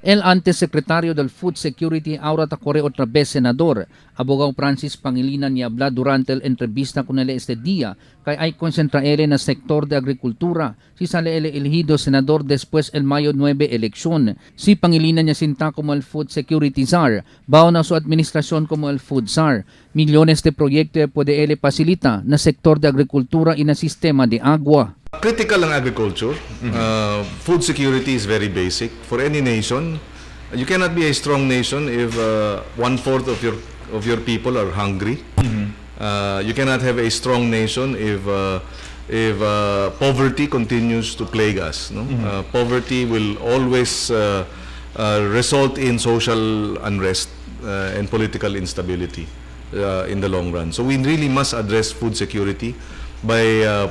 El Antesecretario del Food Security Aura Tacore otra vez senador, abogado Francis Pangilinan ni habla durante el entrevista con él este día, kay ay konsentra ele na sektor de agrikultura, si sale ele elegido senador después el Mayo 9 eleksyon. Si Pangilinan niya sinta como el Food Security Czar, bao na su administrasyon como el Food Czar. Milyones de proyekto puede ele pasilita na sektor de agrikultura y na sistema de agua. Critical ang agriculture. Food security is very basic for any nation. You cannot be a strong nation if 1/4 of your people are hungry. You cannot have a strong nation if poverty continues to plague us. No? Poverty will always result in social unrest and political instability in the long run. So we really must address food security by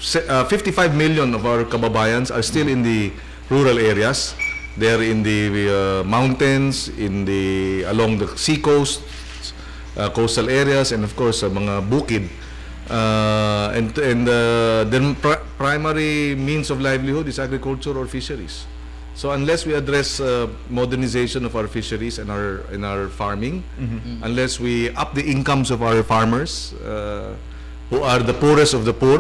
55 million of our kababayans are still in the rural areas. They are in the mountains, along the sea coast, coastal areas, and of course mga bukid. Their primary means of livelihood is agriculture or fisheries. So unless we address modernization of our fisheries and our farming, unless we up the incomes of our farmers, who are the poorest of the poor,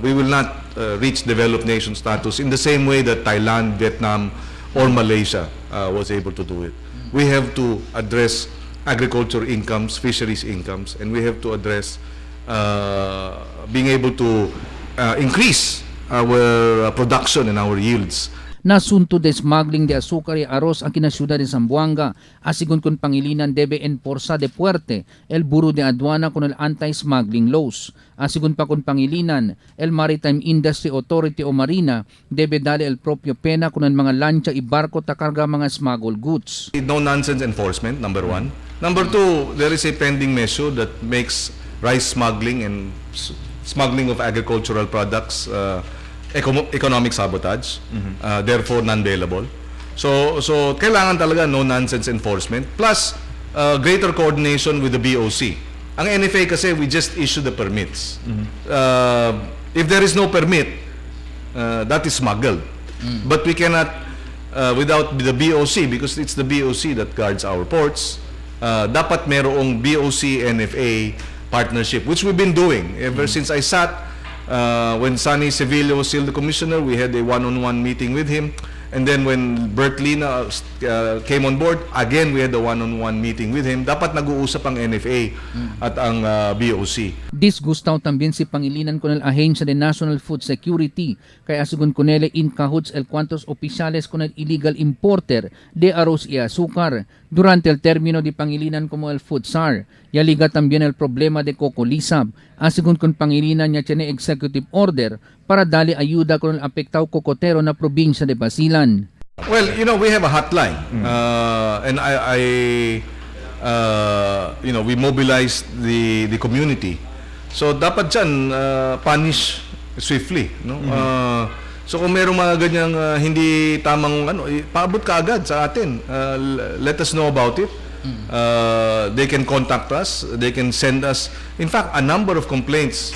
we will not reach developed nation status in the same way that Thailand, Vietnam, or Malaysia was able to do it. We have to address agriculture incomes, fisheries incomes, and we have to address being able to increase our production and our yields. Nasunto de smuggling de azúcar y arroz aquí na siyudad de Zamboanga. Asigon kun Pangilinan debe enforza de puerte el Buro de Aduana con el anti-smuggling laws. Asigon pa kun Pangilinan, el Maritime Industry Authority o Marina debe dale el propio pena kun ang mga lancha i barko takarga mga smuggled goods. No nonsense enforcement, number one. Number two, there is a pending measure that makes rice smuggling and smuggling of agricultural products economic sabotage, therefore non-bailable. So kailangan talaga no-nonsense enforcement plus greater coordination with the BOC. Ang NFA kasi we just issue the permits. If there is no permit, that is smuggled. But we cannot without the BOC, because it's the BOC that guards our ports. Dapat merong BOC NFA partnership, which we've been doing ever since I sat. When Sonny Sevilla was still the commissioner, we had a one-on-one meeting with him. And then when Bert Lina came on board, again we had a one-on-one meeting with him. Dapat nag-uusap ang NFA at ang BOC. Disgustaw también si Pangilinan con el Agencia de National Food Security, kaya asugon con ele in cahoots el cuantos oficiales con el illegal importer de arroz y azúcar durante el término de Pangilinan como el Food Czar. Y aliga también el problema de Coco Lizab. Asugon con Pangilinan niya tiene executive order para dali ayuda con el apektao kokotero na probinsya de Basilan. Well, we have a hotline, and we mobilized the community. So dapat dyan punish swiftly, no? So kung merong mga ganyang hindi tamang paabot ka agad sa atin. Let us know about it. They can contact us, they can send us. In fact, a number of complaints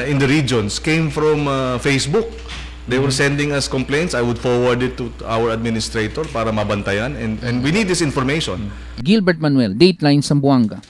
in the regions came from Facebook. They were sending us complaints. I would forward it to our administrator para mabantayan, and we need this information. Gilbert Manuel, Dateline Zamboanga.